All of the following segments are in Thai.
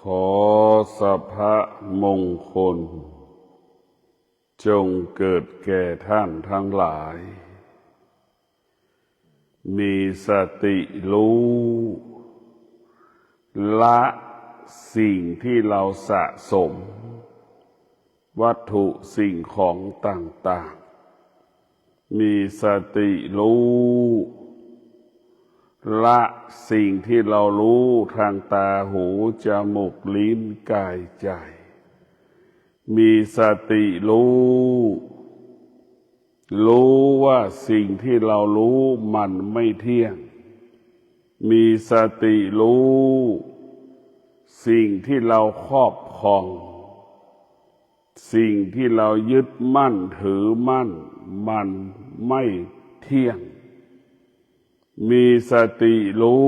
ขอสัพพะมงคลจงเกิดแก่ท่านทั้งหลายมีสติรู้ละสิ่งที่เราสะสมวัตถุสิ่งของต่างๆมีสติรู้ละสิ่งที่เรารู้ทางตาหูจมูกลิ้นกายใจมีสติรู้ว่าสิ่งที่เรารู้มันไม่เที่ยงมีสติรู้สิ่งที่เราครอบครองสิ่งที่เรายึดมั่นถือมั่นมันไม่เที่ยงมีสติรู้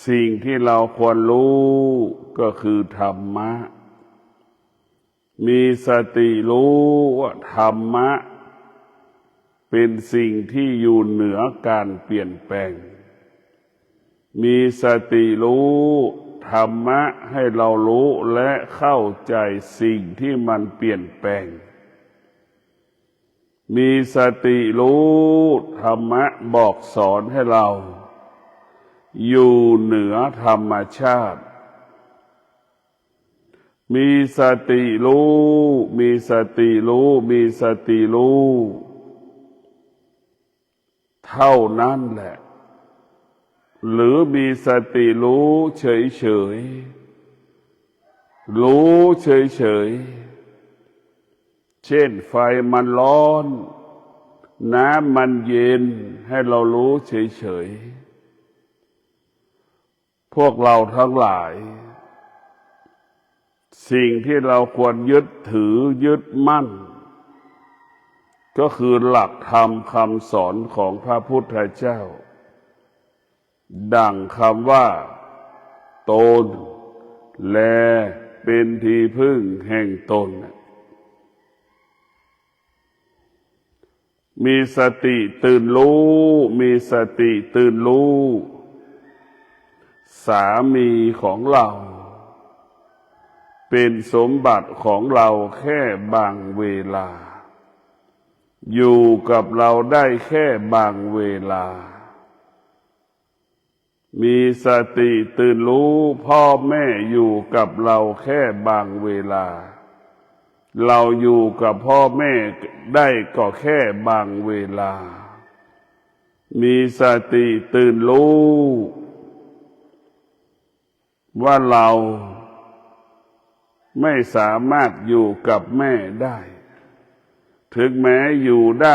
สิ่งที่เราควรรู้ก็คือธรรมะมีสติรู้ว่าธรรมะเป็นสิ่งที่อยู่เหนือการเปลี่ยนแปลงมีสติรู้ธรรมะให้เรารู้และเข้าใจสิ่งที่มันเปลี่ยนแปลงมีสติรู้ธรรมะบอกสอนให้เราอยู่เหนือธรรมชาติมีสติรู้เท่านั้นแหละหรือมีสติรู้เฉยเช่นไฟมันร้อนน้ำมันเย็นให้เรารู้เฉยพวกเราทั้งหลายสิ่งที่เราควรยึดถือยึดมั่นก็คือหลักธรรมคำสอนของพระพุทธเจ้าดังคำว่าตนแลเป็นที่พึ่งแห่งตนมีสติตื่นรู้สามีของเราเป็นสมบัติของเราแค่บางเวลาอยู่กับเราได้แค่บางเวลามีสติตื่นรู้พ่อแม่อยู่กับเราแค่บางเวลาเราอยู่กับพ่อแม่ได้ก็แค่บางเวลามีสติตื่นรู้ว่าเราไม่สามารถอยู่กับแม่ได้ถึงแม้อยู่ไ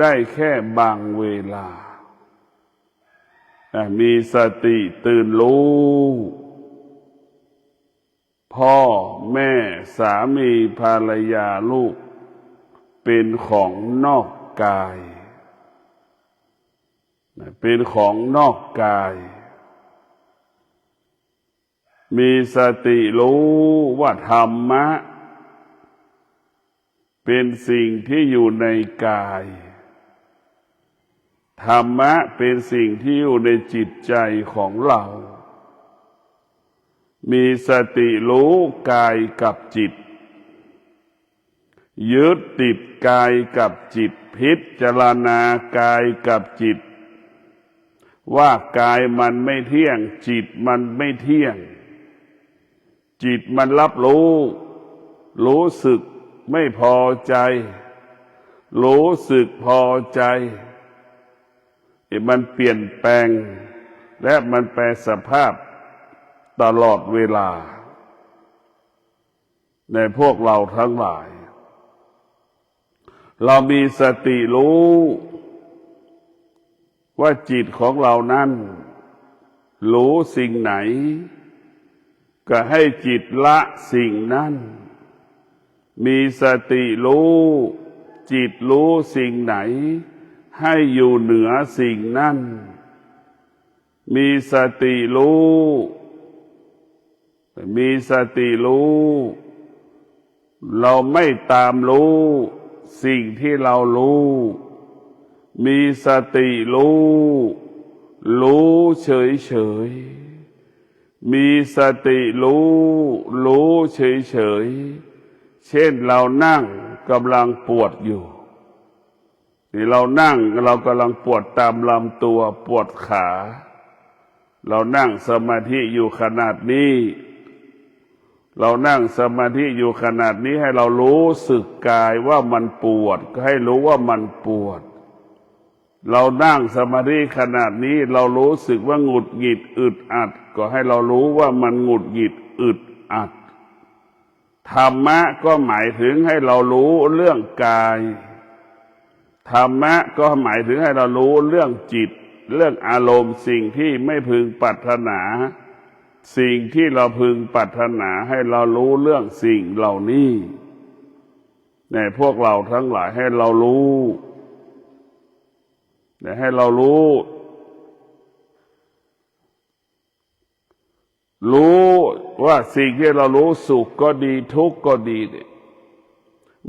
ด้แค่บางเวลามีสติตื่นรู้พ่อแม่สามีภรรยาลูกเป็นของนอกกายมีสติรู้ว่าธรรมะเป็นสิ่งที่อยู่ในกายธรรมะเป็นสิ่งที่อยู่ในจิตใจของเรามีสติรู้กายกับจิตยึดติดกายกับจิตพิจารณากายกับจิตว่ากายมันไม่เที่ยงจิตมันไม่เที่ยงจิตมันรับรู้สึกไม่พอใจรู้สึกพอใจมันเปลี่ยนแปลงและมันแปรสภาพตลอดเวลาในพวกเราทั้งหลายเรามีสติรู้ว่าจิตของเรานั้นรู้สิ่งไหนก็ให้จิตละสิ่งนั้นมีสติรู้จิตรู้สิ่งไหนให้อยู่เหนือสิ่งนั้นมีสติรู้เราไม่ตามรู้สิ่งที่เรารู้มีสติรู้ รู้เฉยๆมีสติรู้เฉยๆเช่นเรานั่งกำลังปวดอยู่นี่เรานั่งเรากำลังปวดตามลำตัวปวดขาเรานั่งสมาธิอยู่ขนาดนี้เรานั่งสมาธิอยู่ขนาดนี้ให้เรารู้สึกกายว่ามันปวดก็ให้รู้ว่ามันปวดเรานั่งสมาธิขนาดนี้เรารู้สึกว่าหงุดหงิดอึดอัดก็ให้เรารู้ว่ามันหงุดหงิดอึดอัดธรรมะก็หมายถึงให้เรารู้เรื่องกายธรรมะก็หมายถึงให้เรารู้เรื่องจิตเรื่องอารมณ์สิ่งที่ไม่พึงปรารถนาสิ่งที่เราพึงปรารถนาให้เรารู้เรื่องสิ่งเหล่านี้ในพวกเราทั้งหลายให้เรารู้ให้เรารู้ว่าสิ่งที่เรารู้สุขก็ดีทุกข์ก็ดีเนี่ย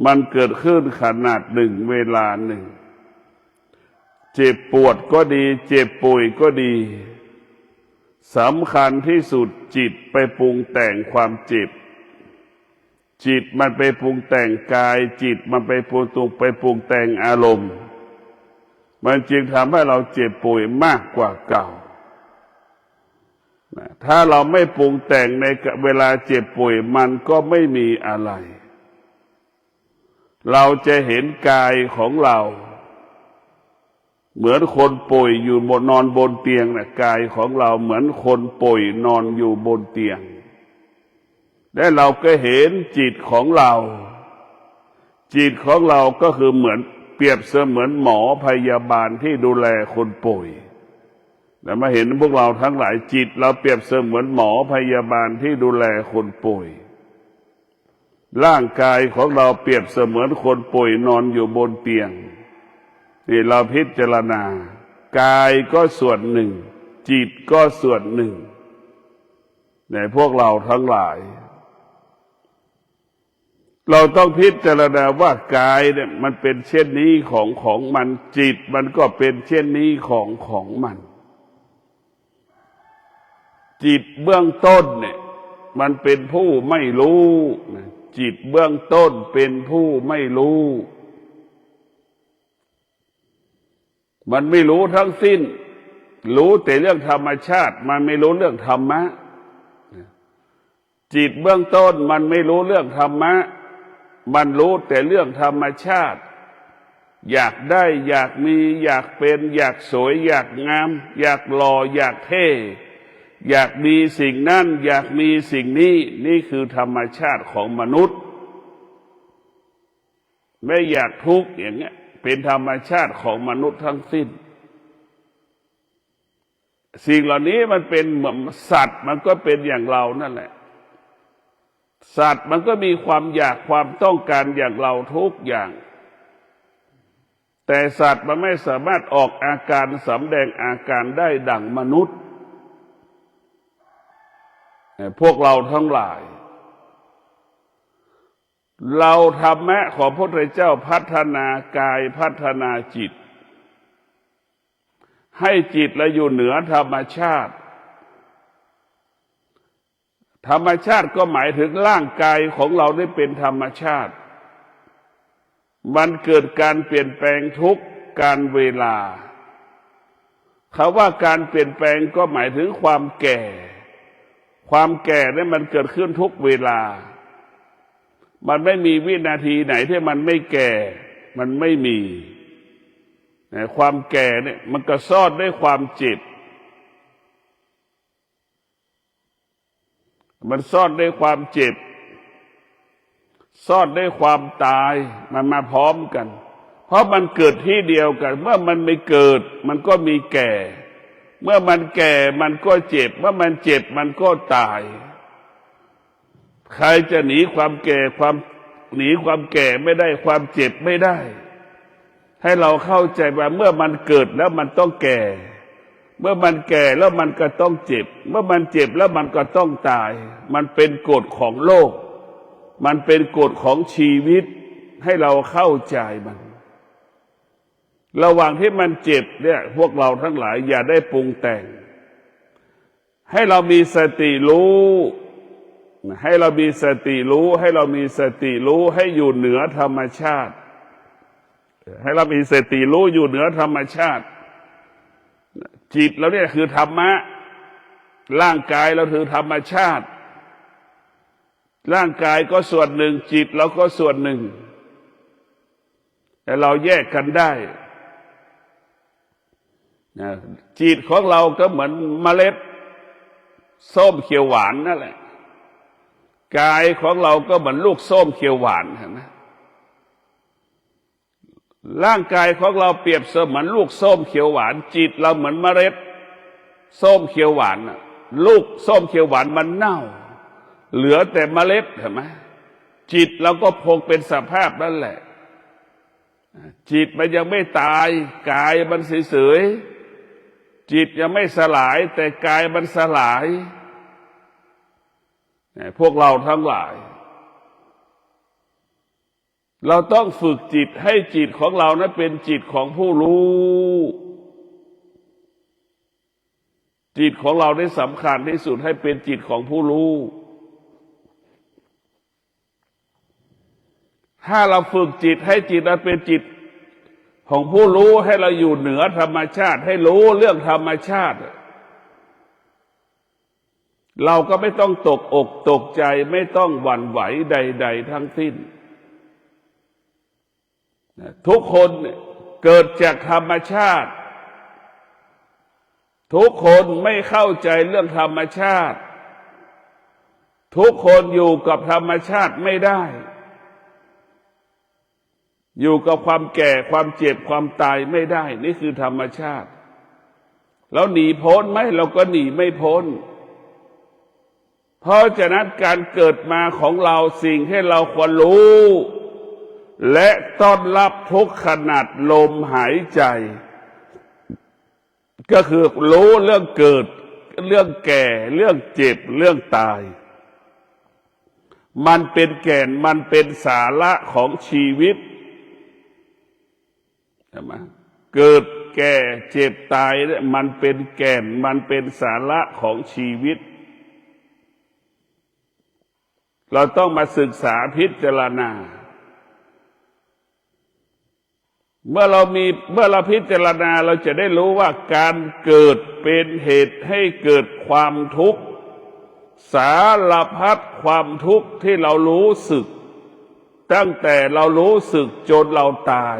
มันเกิดขึ้นขนาดหนึ่งเวลาหนึ่งเจ็บปวดก็ดีเจ็บป่วยก็ดีสำคัญที่สุดจิตไปปรุงแต่งความเจ็บจิตมันไปปรุงแต่งกายจิตมันไปปรุงแต่งอารมณ์มันจึงทำให้เราเจ็บป่วยมากกว่าเก่าถ้าเราไม่ปรุงแต่งในเวลาเจ็บป่วยมันก็ไม่มีอะไรเราจะเห็นกายของเราเหมือนคนป่วยอยู่นอนบนเตียงนะกายของเราเหมือนคนป่วยนอนอยู่บนเตียงและเราก็เห็นจิตของเราจิตของเราก็คือเหมือนเปรียบเสมือนหมอพยาบาลที่ดูแลคนป่วยแล้วมาเห็นพวกเราทั้งหลายจิตเราเปรียบเสมือนหมอพยาบาลที่ดูแลคนป่วยร่างกายของเราเปรียบเสมือนคนป่วยนอนอยู่บนเตียงนี่เราพิจารณากายก็ส่วนหนึ่งจิตก็ส่วนหนึ่งในพวกเราทั้งหลายเราต้องพิจารณาว่ากายเนี่ยมันเป็นเช่นนี้ของมันจิตมันก็เป็นเช่นนี้ของมันจิตเบื้องต้นเนี่ยมันเป็นผู้ไม่รู้จิตเบื้องต้นเป็นผู้ไม่รู้มันไม่รู้ทั้งสิ้นรู้แต่เรื่องธรรมชาติมันไม่รู้เรื่องธรรมะจิตเบื้องต้นมันไม่รู้เรื่องธรรมะมันรู้แต่เรื่องธรรมชาติอยากได้อยากมีอยากเป็นอยากสวยอยากงามอยากหล่ออยากเท่อยากมีสิ่งนั้นอยากมีสิ่งนี้นี่คือธรรมชาติของมนุษย์ไม่อยากทุกข์อย่างเงี้ยเป็นธรรมชาติของมนุษย์ทั้งสิ้นสิ่งเหล่านี้มันเป็นเหมือนสัตว์มันก็เป็นอย่างเรานั่นแหละสัตว์มันก็มีความอยากความต้องการอย่างเราทุกอย่างแต่สัตว์มันไม่สามารถออกอาการสำแดงอาการได้ดั่งมนุษย์พวกเราทั้งหลายเราธรรมะของพระพุทธเจ้าพัฒนากายพัฒนาจิตให้จิตเราอยู่เหนือธรรมชาติธรรมชาติก็หมายถึงร่างกายของเราได้เป็นธรรมชาติมันเกิดการเปลี่ยนแปลงทุกการเวลาคำว่าการเปลี่ยนแปลงก็หมายถึงความแก่ความแก่เนี่ยมันเกิดขึ้นทุกเวลามันไม่มีวินาทีไหนที่มันไม่แก่มันไม่มีความแก่เนี่ยมันก็ซ่อนด้วยความเจ็บมันซ่อนด้วยความเจ็บซ่อนด้วยความตายมันมาพร้อมกันเพราะมันเกิดที่เดียวกันเมื่อมันไม่เกิดมันก็มีแก่เมื่อมันแก่มันก็เจ็บเมื่อมันเจ็บมันก็ตายใครจะหนีความแก่หนีความแก่ไม่ได้ความเจ็บไม่ได้ให้เราเข้าใจว่าเมื่อมันเกิดแล้วมันต้องแก่เมื่อมันแก่แล้วมันก็ต้องเจ็บเมื่อมันเจ็บแล้วมันก็ต้องตายมันเป็นกฎของโลกมันเป็นกฎของชีวิตให้เราเข้าใจมัน ระหว่างที่มันเจ็บเนี่ยพวกเราทั้งหลายอย่าได้ปรุงแต่งให้เรามีสติรู้ให้เรามีสติรู้ให้เรามีสติรู้ให้อยู่เหนือธรรมชาติให้เรามีสติรู้อยู่เหนือธรรมชาติจิตเราเนี่ยคือธรรมะร่างกายเราคือธรรมชาติร่างกายก็ส่วนหนึ่งจิตเราก็ส่วนหนึ่งแต่เราแยกกันได้จิตของเราก็เหมือนเมล็ดส้มเขียวหวานนั่นแหละกายของเราก็เหมือนลูกส้มเขียวหวานนะร่างกายของเราเปรียบเสมือนลูกส้มเขียวหวานจิตเราเหมือนเมล็ดส้มเขียวหวานลูกส้มเขียวหวานมันเน่าเหลือแต่เมล็ดเห็นไหมจิตเราก็คงเป็นสภาพนั่นแหละจิตมันยังไม่ตายกายมันเฉยๆจิตยังไม่สลายแต่กายมันสลายพวกเราทั้งหลายเราต้องฝึกจิตให้จิตของเรานั้นเป็นจิตของผู้รู้จิตของเราได้สำคัญที่สุดให้เป็นจิตของผู้รู้ถ้าเราฝึกจิตให้จิตนั้นเป็นจิตของผู้รู้ให้เราอยู่เหนือธรรมชาติให้รู้เรื่องธรรมชาติเราก็ไม่ต้องตกอกตกใจไม่ต้องหวั่นไหวใดๆทั้งสิ้นทุกคนเกิดจากธรรมชาติทุกคนไม่เข้าใจเรื่องธรรมชาติทุกคนอยู่กับธรรมชาติไม่ได้อยู่กับความแก่ความเจ็บความตายไม่ได้นี่คือธรรมชาติแล้วหนีพ้นไหมเราก็หนีไม่พ้นเพราะฉะนั้นการเกิดมาของเราสิ่งที่เราควรรู้และต้อนรับทุกขณะลมหายใจก็คือรู้เรื่องเกิดเรื่องแก่เรื่องเจ็บเรื่องตายมันเป็นแก่นมันเป็นสาระของชีวิตใช่ไหมเกิดแก่เจ็บตายเนี่ยมันเป็นแก่นมันเป็นสาระของชีวิตเราต้องมาศึกษาพิจารณาเมื่อเราพิจารณาเราจะได้รู้ว่าการเกิดเป็นเหตุให้เกิดความทุกข์สารพัดความทุกข์ที่เรารู้สึกตั้งแต่เรารู้สึกจนเราตาย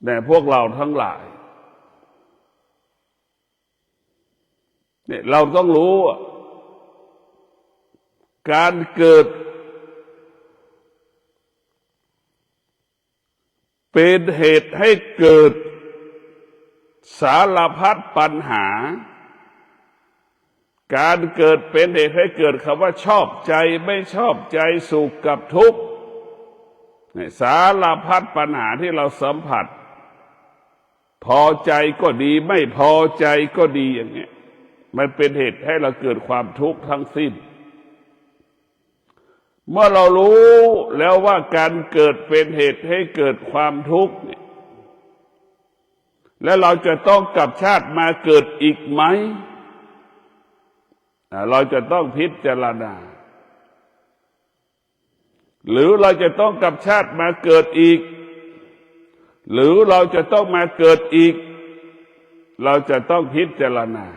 แต่พวกเราทั้งหลายเนี่ยเราต้องรู้การเกิดเป็นเหตุให้เกิดสารพัดปัญหาการเกิดเป็นเหตุให้เกิดคำว่าชอบใจไม่ชอบใจสุขกับทุกข์สารพัดปัญหาที่เราสัมผัสพอใจก็ดีไม่พอใจก็ดีอย่างนี้มันเป็นเหตุให้เราเกิดความทุกข์ทั้งสิ้นเมื่อเรารู้แล้วว่าการเกิดเป็นเหตุให้เกิดความทุกข์และเราจะต้องกลับชาติมาเกิดอีกไหมเราจะต้องพิจารณาหรือเราจะต้องกลับชาติมาเกิดอีกหรือเราจะต้องมาเกิดอีกเราจะต้องพิจารณา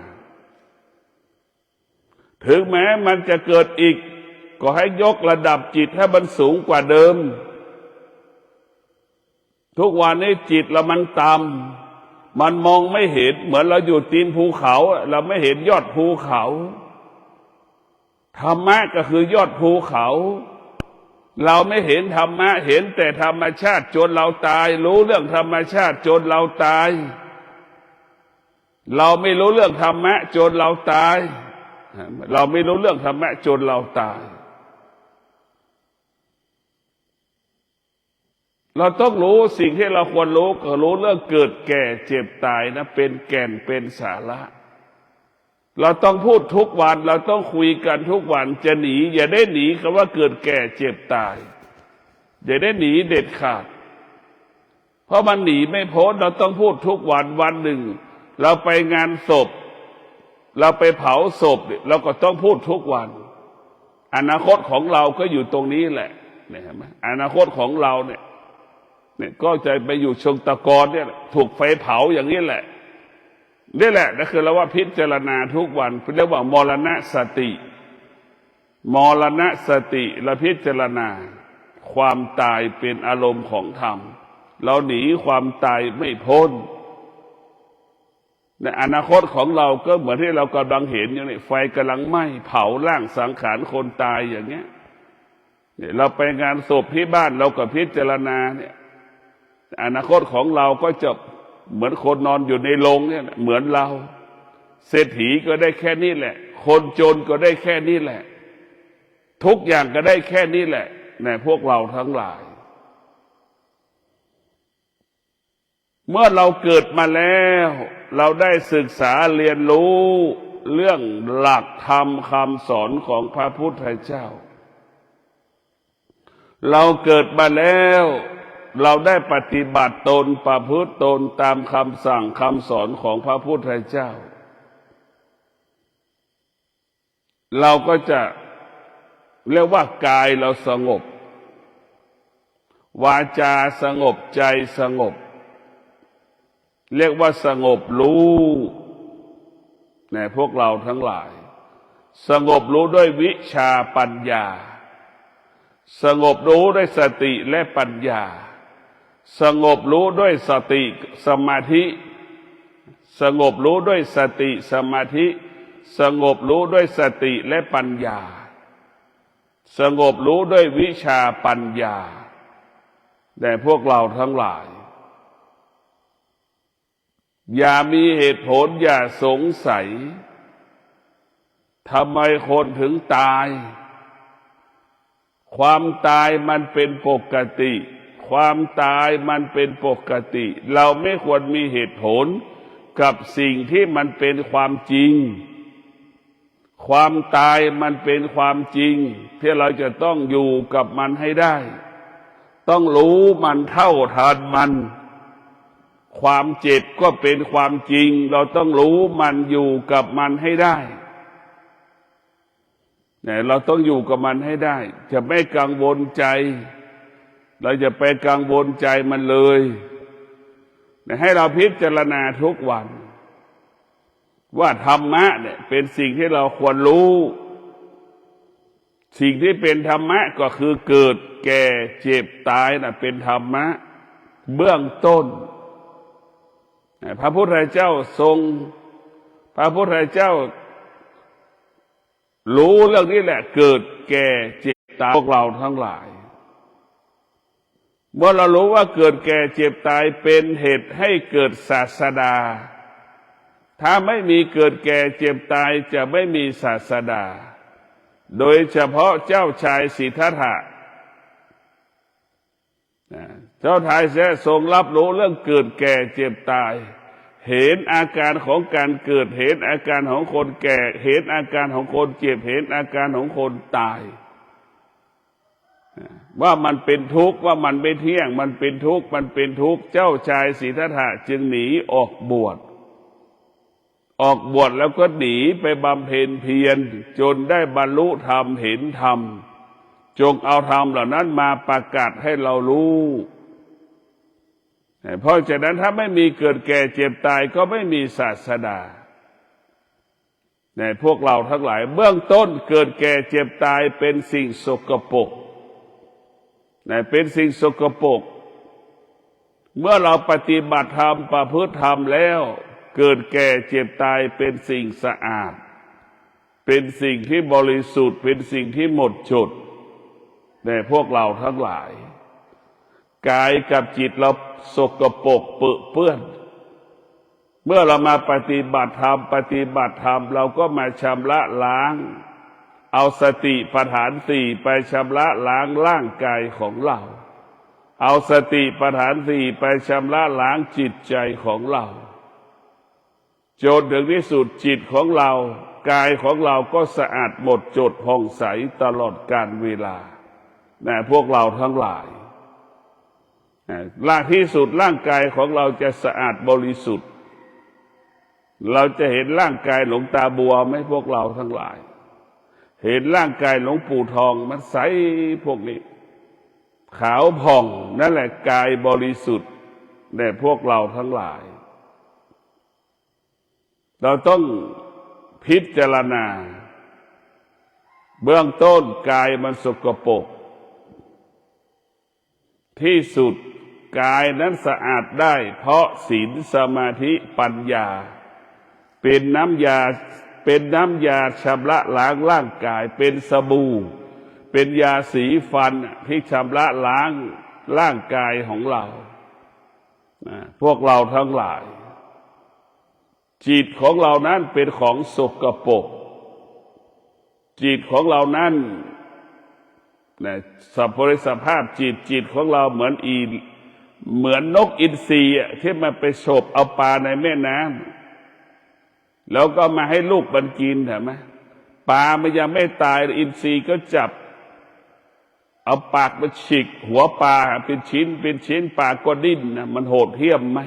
ถึงแม้มันจะเกิดอีกก็ให้ยกระดับจิตให้มันสูงกว่าเดิมทุกวันนี้จิตเรามันต่ำมันมองไม่เห็นเหมือนเราอยู่ตีนภูเขาเราไม่เห็นยอดภูเขาธรรมะก็คือยอดภูเขาเราไม่เห็นธรรมะเห็นแต่ธรรมชาติจนเราตายรู้เรื่องธรรมชาติจนเราตายเราไม่รู้เรื่องธรรมะจนเราตายเราไม่รู้เรื่องธรรมะจนเราตายเราต้องรู้สิ่งที่เราควรรู้ก็รู้เรื่องเกิดแก่เจ็บตายนะเป็นแก่นเป็นสาระเราต้องพูดทุกวันเราต้องคุยกันทุกวันจะหนีอย่าได้หนีคำว่าเกิดแก่เจ็บตายอย่าได้หนีเด็ดขาดเพ ราะมันหนีไม่พ้นเราต้องพูดทุกวันวันหนึ่งเราไปงานศพเราไปเผาศพเราก็ต้องพูดทุกวันอนาคตของเราก็อยู่ตรงนี้แหละเนี่ยเห็นไหมอนาคตของเราเนี่ยก็จะไปอยู่เชิงตะกอนเนี่ยถูกไฟเผาอย่างนี้แหละนี่แหละนั่นคือเราว่าพิจารณาทุกวันเรียกว่ามรณสติมรณสติและพิจารณาความตายเป็นอารมณ์ของธรรมเราหนีความตายไม่พ้นในอนาคตของเราก็เหมือนที่เรากำลังเห็นอยู่นี่ไฟกำลังไหม้เผาร่างสังขารคนตายอย่างเงี้ยเราไปงานศพที่บ้านเราก็พิจารณาเนี่ยอนาคตของเราก็จะเหมือนคนนอนอยู่ในโรงเนี่ยเหมือนเราเศรษฐีก็ได้แค่นี้แหละคนจนก็ได้แค่นี้แหละทุกอย่างก็ได้แค่นี้แหละในพวกเราทั้งหลายเมื่อเราเกิดมาแล้วเราได้ศึกษาเรียนรู้เรื่องหลักธรรมคำสอนของพระพุทธเจ้าเราเกิดมาแล้วเราได้ปฏิบัติตนประพฤติตนตามคำสั่งคำสอนของพระพุทธเจ้าเราก็จะเรียกว่ากายเราสงบวาจาสงบใจสงบเรียกว่าสงบรู้ในพวกเราทั้งหลายสงบรู้ด้วยวิชาปัญญาสงบรู้ด้วยสติและปัญญาสงบรู้ด้วยสติสมาธิสงบรู้ด้วยสติสมาธิสงบรู้ด้วยสติและปัญญาสงบรู้ด้วยวิชาปัญญาแต่พวกเราทั้งหลายอย่ามีเหตุผลอย่าสงสัยทำไมคนถึงตายความตายมันเป็นปกติความตายมันเป็นปกติเราไม่ควรมีเหตุผลกับสิ่งที่มันเป็นความจริงความตายมันเป็นความจริงที่เราจะต้องอยู่กับมันให้ได้ต้องรู้มันเท่าทันมันความเจ็บก็เป็นความจริงเราต้องรู้มันอยู่กับมันให้ได้เนี่ยเราต้องอยู่กับมันให้ได้จะไม่กังวลใจเราจะไปกังวลใจมันเลยให้เราพิจารณาทุกวันว่าธรรมะเนี่ยเป็นสิ่งที่เราควรรู้สิ่งที่เป็นธรรมะก็คือเกิดแก่เจ็บตายน่ะเป็นธรรมะเบื้องต้นพระพุทธเจ้าพระพุทธเจ้ารู้เรื่องนี้แหละเกิดแก่เจ็บตายพวกเราทั้งหลายเมื่อเรารู้ว่าเกิดแก่เจ็บตายเป็นเหตุให้เกิดศาสดาถ้าไม่มีเกิดแก่เจ็บตายจะไม่มีศาสดาโดยเฉพาะเจ้าชายสิทธัตถะเจ้าชายเสียทรงรับรู้เรื่องเกิดแก่เจ็บตายเห็นอาการของการเกิดเห็นอาการของคนแก่เห็นอาการของคนเจ็บเห็นอาการของคนตายว่ามันเป็นทุกข์ว่ามันไม่เที่ยงมันเป็นทุกข์มันเป็นทุกข์เจ้าชายสิทธัตถะจึงหนีออกบวชแล้วก็หนีไปบำเพ็ญเพียรจนได้บรรลุธรรมเห็นธรรมจงเอาธรรมเหล่านั้นมาประกาศให้เรารู้เพราะฉะนั้นถ้าไม่มีเกิดแก่เจ็บตายก็ไม่มีศาสดาในพวกเราทั้งหลายเบื้องต้นเกิดแก่เจ็บตายเป็นสิ่งสกปรกเป็นสิ่งสกปรกเมื่อเราปฏิบัติธรรมประพฤติธรรมแล้วเกิดแก่เจ็บตายเป็นสิ่งสะอาดเป็นสิ่งที่บริสุทธิ์เป็นสิ่งที่หมดจดในพวกเราทั้งหลายกายกับจิตเราสกปรกเปื้อนเมื่อเรามาปฏิบัติธรรมเราก็มาชำระล้างเอาสติปัฏฐานสี่ไปชำระล้างร่างกายของเราเอาสติปัฏฐานสี่ไปชำระล้างจิตใจของเราจนถึงที่สุดจิตของเรากายของเราก็สะอาดหมดจดผ่องใสตลอดกาลเวลาพวกเราทั้งหลาย ล่าที่สุดร่างกายของเราจะสะอาดบริสุทธิ์เราจะเห็นร่างกายหลวงตาบัวไหมพวกเราทั้งหลายเห็นร่างกายหลวงปู่ทองมันใสพวกนี้ขาวผ่องนั่นแหละกายบริสุทธิ์แด่พวกเราทั้งหลายเราต้องพิจารณาเบื้องต้นกายมันสกปรกที่สุดกายนั้นสะอาดได้เพราะศีลสมาธิปัญญาเป็นน้ำยาชำระล้างร่างกายเป็นสบู่เป็นยาสีฟันที่ชำระล้างร่างกายของเราพวกเราทั้งหลายจิตของเรานั้นเป็นของสกปรกจิตของเรานั้นสัพพริสภาพจิตของเราเหมือนนกอินทรีที่มันไปฉกเอาปลาในแม่น้ำแล้วก็มาให้ลูกมันกินเห็นไหมปลามันยังไม่ตายอินทรีก็จับเอาปากมาฉีกหัวปลาเป็นชิ้นปลาก็ดิ้นนะมันโหดเหี้ยมไหม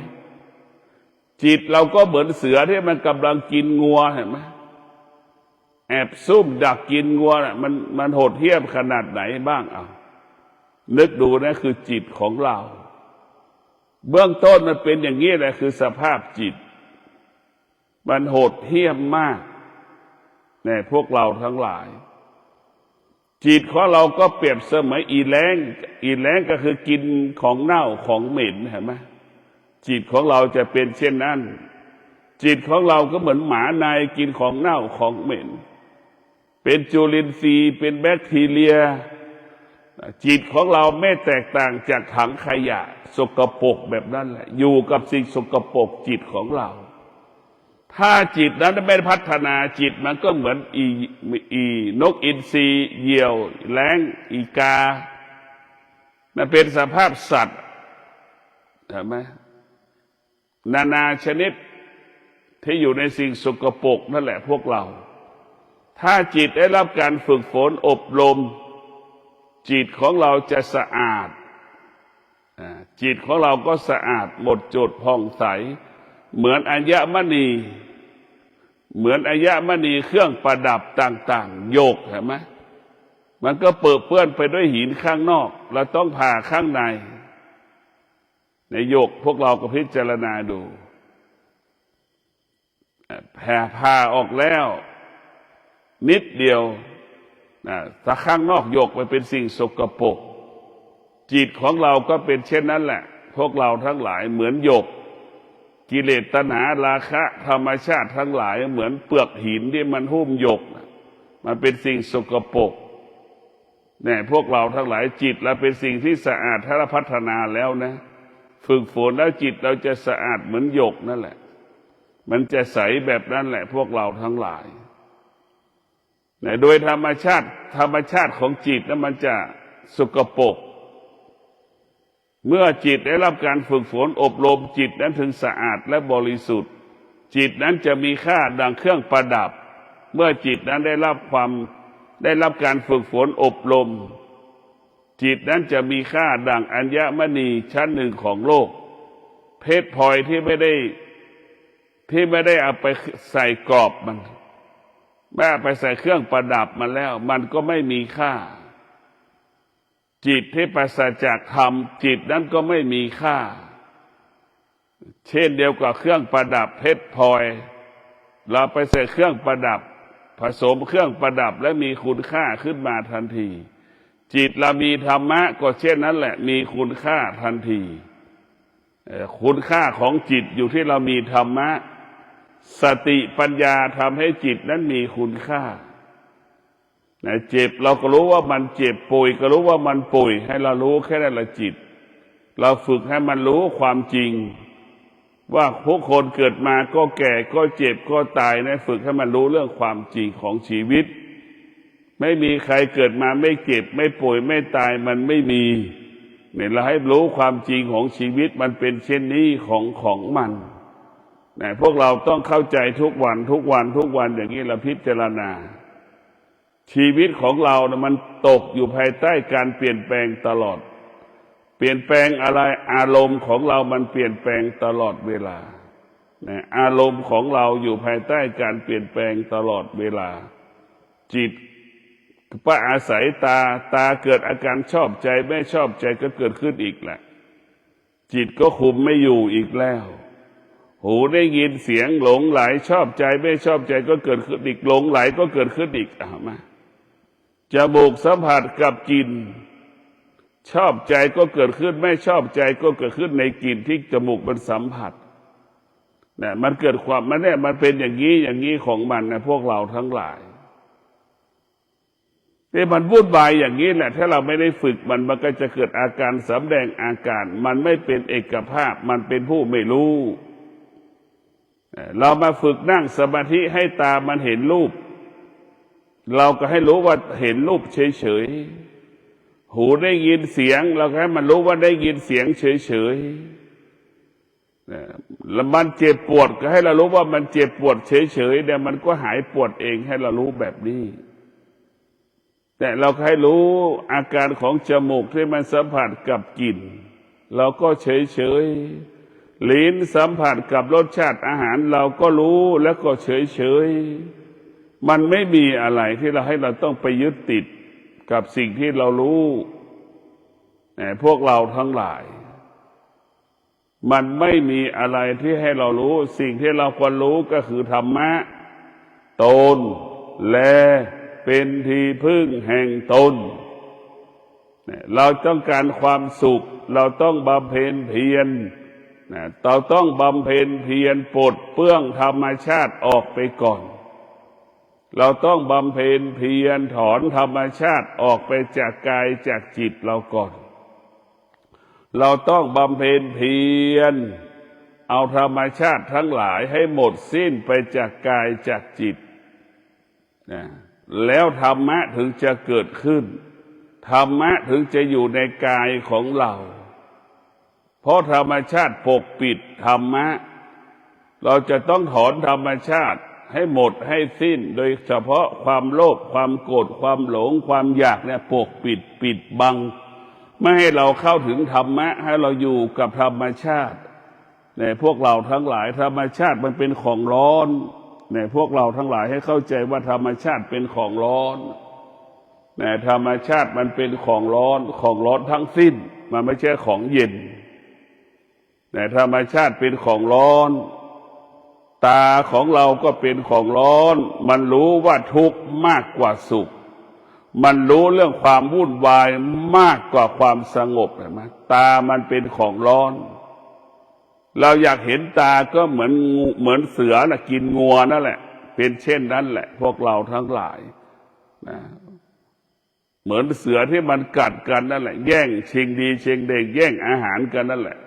จิตเราก็เหมือนเสือที่มันกำลังกินงัวเห็นไหมแอบซุ่มดักกินงัวน่ะมันโหดเหี้ยมขนาดไหนบ้างนึกดูนะคือจิตของเราเบื้องต้นมันเป็นอย่างนี้แหละคือสภาพจิตมันโหดเหี้ยมมากเนี่ยพวกเราทั้งหลายจิตของเราก็เปรียบเสมือนอีแล้งก็คือกินของเน่าของเหม็นเห็นไหมจิตของเราจะเป็นเช่นนั้นจิตของเราก็เหมือนหมาในกินของเน่าของเหม็นเป็นจุลินทรีย์เป็นแบคทีเรียจิตของเราไม่แตกต่างจากถังขยะสกปรกแบบนั้นแหละอยู่กับสิ่งสกปรกจิตของเราถ้าจิตนั้นไม่พัฒนาจิตมันก็เหมือนนกอินทรีเหยี่ยวแล้งอีกามันเป็นสภาพสัตว์เห็นไหมนานาชนิดที่อยู่ในสิ่งสกปรกนั่นแหละพวกเราถ้าจิตได้รับการฝึกฝนอบรมจิตของเราจะสะอาดจิตของเราก็สะอาดหมดจดผ่องใสเหมือนอัญมณีเครื่องประดับต่างๆโยกเห็นไหมมันก็เปื้อนไปด้วยหินข้างนอกเราต้องผ่าข้างในโยกพวกเราก็พิจารณาดูผ่าออกแล้วนิดเดียวถ้าข้างนอกโยกไปเป็นสิ่งสกปรกจิตของเราก็เป็นเช่นนั้นแหละพวกเราทั้งหลายเหมือนโยกกิเลสตัณหาราคะธรรมชาติทั้งหลายเหมือนเปลือกหินที่มันหุ้มโยกมันเป็นสิ่งสกปรกเนี่ยพวกเราทั้งหลายจิตเราเป็นสิ่งที่สะอาดถ้าเราพัฒนาแล้วนะฝึกฝนแล้วจิตเราจะสะอาดเหมือนโยกนั่นแหละมันจะใสแบบนั้นแหละพวกเราทั้งหลายโดยธรรมชาติของจิตนั้นมันจะสกปรกเมื่อจิตได้รับการฝึกฝนอบรมจิตนั้นถึงสะอาดและบริสุทธิ์จิตนั้นจะมีค่าดังเครื่องประดับเมื่อจิตนั้นได้รับการฝึกฝนอบรมจิตนั้นจะมีค่าดังอัญมณีชั้นหนึ่งของโลกเพชรพลอยที่ไม่ได้เอาไปใส่กรอบมันแม้ไปใส่เครื่องประดับมันแล้วมันก็ไม่มีค่าจิตที่ปราศจากธรรมจิตนั้นก็ไม่มีค่าเช่นเดียวกับเครื่องประดับเพชรพลอยเราไปใส่เครื่องประดับผสมเครื่องประดับและมีคุณค่าขึ้นมาทันทีจิตเรามีธรรมะก็เช่นนั้นแหละมีคุณค่าทันทีคุณค่าของจิตอยู่ที่เรามีธรรมะสติปัญญาทำให้จิตนั้นมีคุณค่าเจ็บเราก็รู้ว่ามันเจ็บป่วยก็รู้ว่ามันป่วยให้เรารู้แค่นั้นละจิตเราฝึกให้มันรู้ความจริงว่าทุกคนเกิดมาก็แก่ก็เจ็บก็ตายนะฝึกให้มันรู้เรื่องความจริงของชีวิตไม่มีใครเกิดมาไม่เจ็บไม่ป่วยไม่ตายมันไม่มีเนี่ยเราให้รู้ความจริงของชีวิตมันเป็นเช่นนี้ของมันพวกเราต้องเข้าใจทุกวันอย่างนี้เราพิจารณาชีวิตของเรานะมันตกอยู่ภายใต้การเปลี่ยนแปลงตลอด เปลี่ยนแปลงอะไรอารมณ์ของเรามันเปลี่ยนแปลงตลอดเวลาอารมณ์ของเราอยู่ภายใต้การเปลี่ยนแปลงตลอดเวลาจิตก็อาศัยตาเกิดอาการชอบใจไม่ชอบใจก็เกิดขึ้นอีกแหละจิตก็คุมไม่อยู่อีกแล้วหูได้ยินเสียงหลงไหลชอบใจไม่ชอบใจก็เกิดขึ้นอีกหลงไหลก็เกิดขึ้นอีกมาจมูกสัมผัสกับกลิ่นชอบใจก็เกิดขึ้นไม่ชอบใจก็เกิดขึ้นในกลิ่นที่จมูกมันสัมผัสมันเกิดความมันเป็นอย่างนี้ของมันนะพวกเราทั้งหลายมันวุ่นวายอย่างนี้แหละถ้าเราไม่ได้ฝึกมันก็จะเกิดอาการสำแดงอาการมันไม่เป็นเอกภาพมันเป็นผู้ไม่รู้เรามาฝึกนั่งสมาธิให้ตามันเห็นรูปเราก็ให้รู้ว่าเห็นรูปเฉยๆหูได้ยินเสียงเราก็ให้มันรู้ว่าได้ยินเสียงเฉยๆแล้วมันเจ็บปวดก็ให้เรารู้ว่ามันเจ็บปวดเฉยๆเดี๋ยวมันก็หายปวดเองให้เรารู้แบบนี้แต่เราให้รู้อาการของจมูกที่มันสัมผัสกับกลิ่นเราก็เฉยๆลิ้นสัมผัสกับรสชาติอาหารเราก็รู้แล้วก็เฉยๆมันไม่มีอะไรที่เราให้เราต้องไปยึดติดกับสิ่งที่เรารู้พวกเราทั้งหลายมันไม่มีอะไรที่ให้เรารู้สิ่งที่เราควรรู้ก็คือธรรมะตนและเป็นที่พึ่งแห่งตนเราต้องการความสุขเราต้องบำเพ็ญเพียรเราต้องบำเพ็ญเพียรปลดเปลื้องธรรมชาติออกไปก่อนเราต้องบำเพ็ญเพียรถอนธรรมชาติออกไปจากกายจากจิตเราก่อนเราต้องบำเพ็ญเพียรเอาธรรมชาติทั้งหลายให้หมดสิ้นไปจากกายจากจิตแล้วธรรมะถึงจะเกิดขึ้นธรรมะถึงจะอยู่ในกายของเราเพราะธรรมชาติปกปิดธรรมะเราจะต้องถอนธรรมชาติให้หมดให้สิ้นโดยเฉพาะความโลภความโกรธความหลงความอยากเนี่ยปกปิดบังไม่ให้เราเข้าถึงธรรมะให้เราอยู่กับธรรมชาติพวกเราทั้งหลายธรรมชาติมันเป็นของร้อนพวกเราทั้งหลายให้เข้าใจว่าธรรมชาติเป็นของร้อนธรรมชาติมันเป็นของร้อนทั้งสิ้นมันไม่ใช่ของเย็นธรรมชาติเป็นของร้อนตาของเราก็เป็นของร้อนมันรู้ว่าทุกข์มากกว่าสุขมันรู้เรื่องความวุ่นวายมากกว่าความสงบเห็นไหมตามันเป็นของร้อนเราอยากเห็นตาก็เหมือนเสือนะกินงัวนั่นแหละเป็นเช่นนั้นแหละพวกเราทั้งหลายเหมือนเสือที่มันกัดกันนั่นแหละแย่งชิงดีชิงเด่งแย่งอาหารกันนั่นแหละ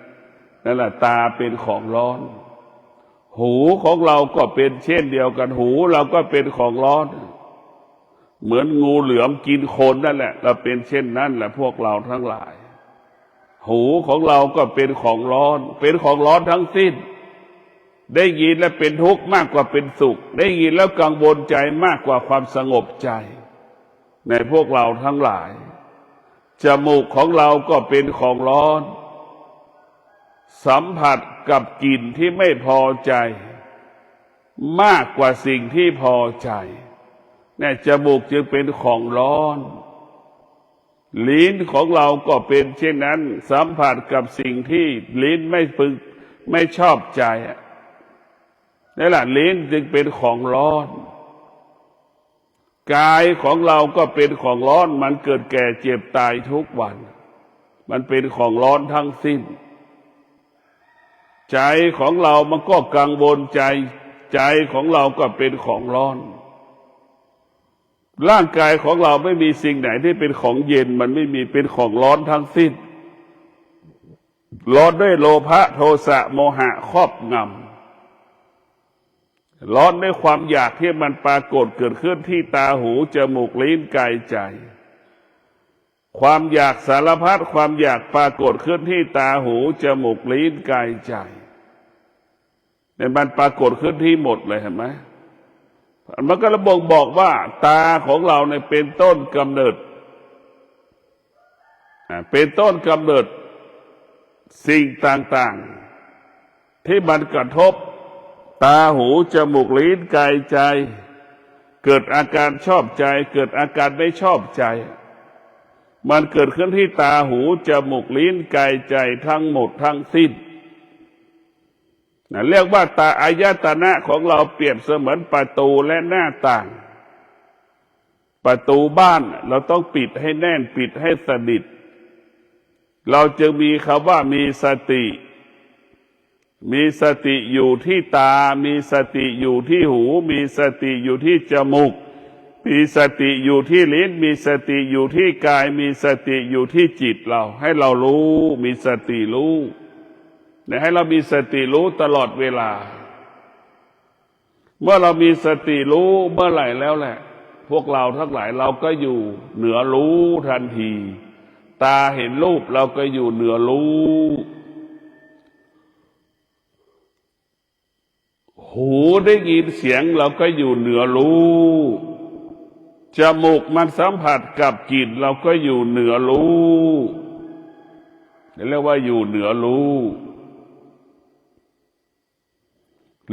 ตาเป็นของร้อนหูของเราก็เป็นเช่นเดียวกันหูเราก็เป็นของร้อนเหมือนงูเหลือมกินคนนั่นแหละเราเป็นเช่นนั้นแหละพวกเราทั้งหลายหูของเราก็เป็นของร้อนทั้งสิ้นได้ยินแล้วเป็นทุกข์มากกว่าเป็นสุขได้ยินแล้วกังวลใจมากกว่าความสงบใจในพวกเราทั้งหลายจมูกของเราก็เป็นของร้อนสัมผัสกับกลิ่นที่ไม่พอใจมากกว่าสิ่งที่พอใจจมูกจึงเป็นของร้อนลิ้นของเราก็เป็นเช่นนั้นสัมผัสกับสิ่งที่ลิ้นไม่ชอบใจนั่นแหละลิ้นจึงเป็นของร้อนกายของเราก็เป็นของร้อนมันเกิดแก่เจ็บตายทุกวันมันเป็นของร้อนทั้งสิ้นใจของเรามันก็กังวลใจของเราก็เป็นของร้อนร่างกายของเราไม่มีสิ่งไหนที่เป็นของเย็นมันไม่มีเป็นของร้อนทั้งสิ้นร้อนด้วยโลภะโทสะโมหะครอบงำร้อนด้วยความอยากที่มันปรากฏเกิดขึ้นที่ตาหูจมูกลิ้นกายใจความอยากสารพัดความอยากปรากฏขึ้นที่ตาหูจมูกลิ้นกายใจมันปรากฏขึ้นที่หมดเลยเห็นไหมมันก็ระบอกว่าตาของเราเนี่ยเป็นต้นกำเนิด สิ่งต่างๆที่มันกระทบตาหูจมูกลิ้นกายใจเกิดอาการชอบใจเกิดอาการไม่ชอบใจมันเกิดขึ้นที่ตาหูจมูกลิ้นกายใจทั้งหมดทั้งสิ้นเรียกว่าตาอายตนะของเราเปรียบเสมือนประตูและหน้าต่างประตูบ้านเราต้องปิดให้แน่นปิดให้สนิทเราจึงมีคำว่ามีสติมีสติอยู่ที่ตามีสติอยู่ที่หูมีสติอยู่ที่จมูกมีสติอยู่ที่ลิ้นมีสติอยู่ที่กายมีสติอยู่ที่จิตเราให้เรารู้มีสติรู้ให้เรามีสติรู้ตลอดเวลาเมื่อเรามีสติรู้เมื่อไหร่แล้วแหละพวกเราทั้งหลายเราก็อยู่เหนือรู้ทันทีตาเห็นรูปเราก็อยู่เหนือรู้หูได้ยินเสียงเราก็อยู่เหนือรู้จมูกมันสัมผัสกับกลิ่นเราก็อยู่เหนือรู้เรียกว่าอยู่เหนือรู้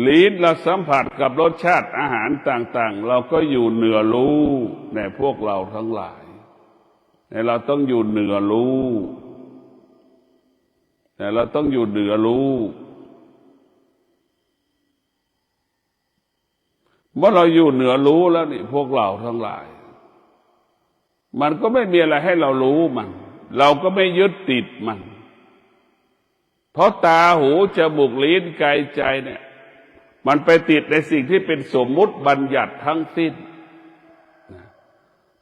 ลิ้นเราสัมผัสกับรสชาติอาหารต่างๆเราก็อยู่เหนือรู้ในพวกเราทั้งหลายแต่เราต้องอยู่เหนือรู้แต่เราต้องอยู่เหนือรู้เมื่อเราอยู่เหนือรู้แล้วนี่พวกเราทั้งหลายมันก็ไม่มีอะไรให้เรารู้มันเราก็ไม่ยึดติดมันเพราะตาหูจมูกลิ้นกายใจเนี่ยมันไปติดในสิ่งที่เป็นสมมุติบัญญัติทั้งสิ้น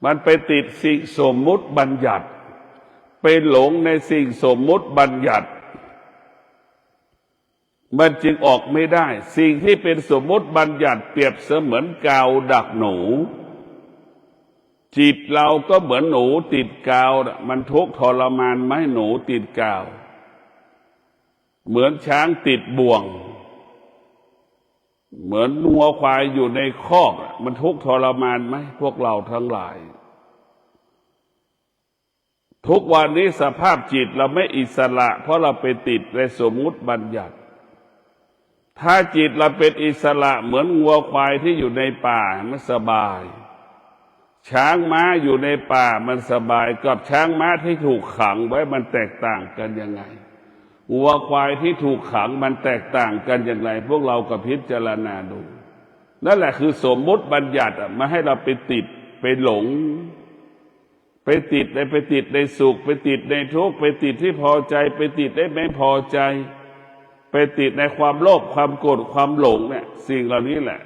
มันไปติดสิ่งสมมุติบัญญัติไปหลงในสิ่งสมมุติบัญญัติมันจึงออกไม่ได้สิ่งที่เป็นสมมุติบัญญัติเปรียบเสมือนกาวดักหนูจิตเราก็เหมือนหนูติดกาวมันทุกข์ทรมานไหมหนูติดกาวเหมือนช้างติดบ่วงเหมือนวัวควายอยู่ในคอกมันทุกข์ทรมานไหมพวกเราทั้งหลายทุกวันนี้สภาพจิตเราไม่อิสระเพราะเราไปติดในสมมุติบัญญัติถ้าจิตเราเป็นอิสระเหมือนวัวควายที่อยู่ในป่ามันสบายช้างม้าอยู่ในป่ามันสบายกับช้างม้าที่ถูกขังไว้มันแตกต่างกันยังไงวัวควายที่ถูกขังมันแตกต่างกันอย่างไรพวกเราก็พิจารณาดูนั่นแหละคือสมมุติบัญญัติมาให้เราไปติดไปหลงไปติดในสุขไปติดในทุกข์ไปติดที่พอใจไปติดได้ไม่พอใจไปติดในความโลภความโกรธความหลงเนี่ยสิ่งเหล่านี้แหละ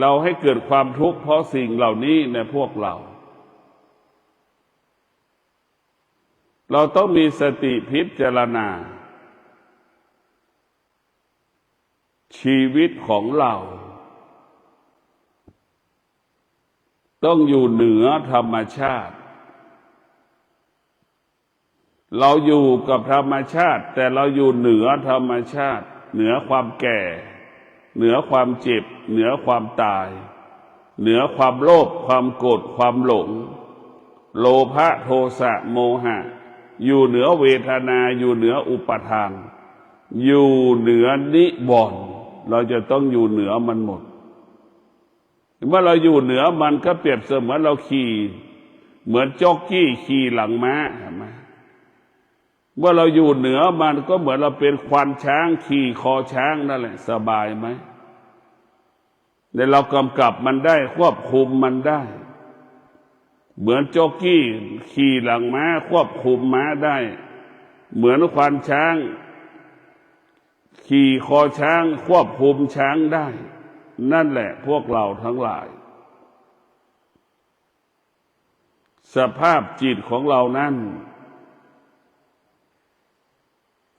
เราให้เกิดความทุกข์เพราะสิ่งเหล่านี้ในพวกเราต้องมีสติพิจารณาชีวิตของเราต้องอยู่เหนือธรรมชาติเราอยู่กับธรรมชาติแต่เราอยู่เหนือธรรมชาติเหนือความแก่เหนือความเจ็บเหนือความตายเหนือความโลภความโกรธความหลงโลภะโทสะโมหะอยู่เหนือเวทนาอยู่เหนืออุปาทานอยู่เหนือนิวรณ์เราจะต้องอยู่เหนือมันหมดเมื่อเราอยู่เหนือมันก็เปรียบเสมือนเราขี่เหมือนจ็อกกี้ขี่หลังม้าเห็นไหมเมื่อเราอยู่เหนือมันก็เหมือนเราเป็นควานช้างขี่คอช้างนั่นแหละสบายไหมแต่เรากำกับมันได้ควบคุมมันได้เหมือนจ็อกกี้ขี่หลังม้าควบคุมม้าได้เหมือนควานช้างขี่คอช้างควบคุมช้างได้นั่นแหละพวกเราทั้งหลายสภาพจิตของเรานั้น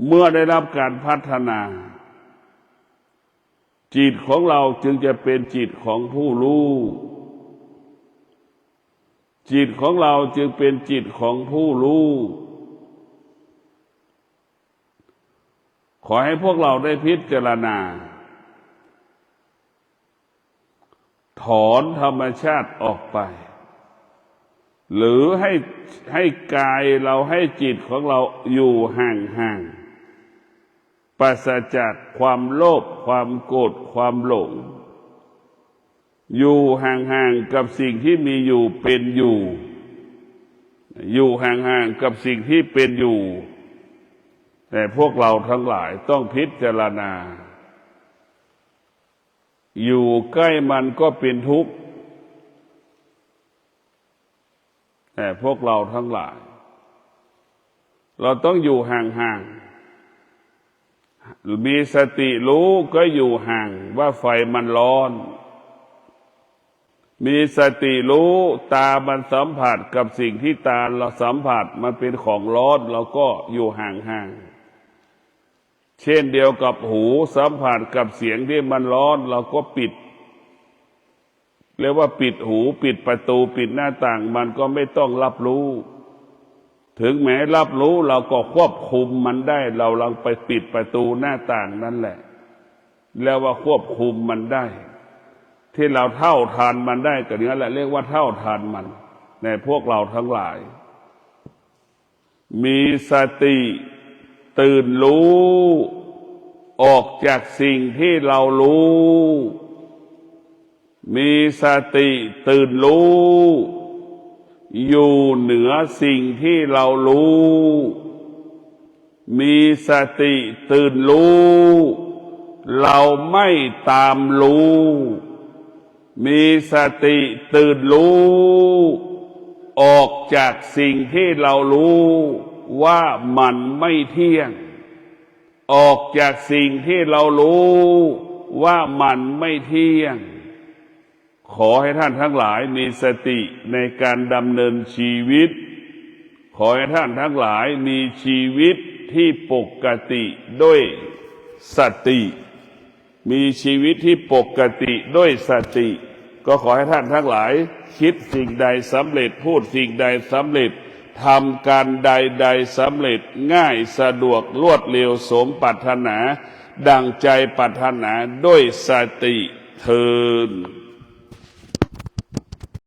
เมื่อได้รับการพัฒนาจิตของเราจึงจะเป็นจิตของผู้รู้จิตของเราจึงเป็นจิตของผู้รู้ขอให้พวกเราได้พิจารณาถอนธรรมชาติออกไป หรือให้กายเราให้จิตของเราอยู่ห่างๆปราศจากความโลภความโกรธความหลงอยู่ห่างๆกับสิ่งที่มีอยู่เป็นอยู่อยู่ห่างๆกับสิ่งที่เป็นอยู่แต่พวกเราทั้งหลายต้องพิจารณาอยู่ใกล้มันก็เป็นทุกข์แต่พวกเราทั้งหลายเราต้องอยู่ห่างๆมีสติรู้ก็อยู่ห่างว่าไฟมันร้อนมีสติรู้ตามันสัมผัสกับสิ่งที่ตาเราสัมผัสมันเป็นของร้อนเราก็อยู่ห่างๆเช่นเดียวกับหูสัมผัสกับเสียงที่มันร้อนเราก็ปิดเรียกว่าปิดหูปิดประตูปิดหน้าต่างมันก็ไม่ต้องรับรู้ถึงแม้รับรู้เราก็ควบคุมมันได้เราลองไปปิดประตูหน้าต่างนั่นแหละแล้วว่าควบคุมมันได้ที่เราเท่าทานมันได้ก็นี้แหละเรียกว่าเท่าทานมันในพวกเราทั้งหลายมีสติตื่นรู้ออกจากสิ่งที่เรารู้มีสติตื่นรู้อยู่เหนือสิ่งที่เรารู้มีสติตื่นรู้เราไม่ตามรู้มีสติตื่นรู้ออกจากสิ่งที่เรารู้ว่ามันไม่เที่ยงออกจากสิ่งที่เรารู้ว่ามันไม่เที่ยงขอให้ท่านทั้งหลายมีสติในการดำเนินชีวิตขอให้ท่านทั้งหลายมีชีวิตที่ปกติด้วยสติมีชีวิตที่ปกติด้วยสติก็ขอให้ท่านทั้งหลายคิดสิ่งใดสำเร็จพูดสิ่งใดสำเร็จทำการใดๆสำเร็จง่ายสะดวกรวดเร็วสมปรารถนาดังใจปรารถนาด้วยสติเถิด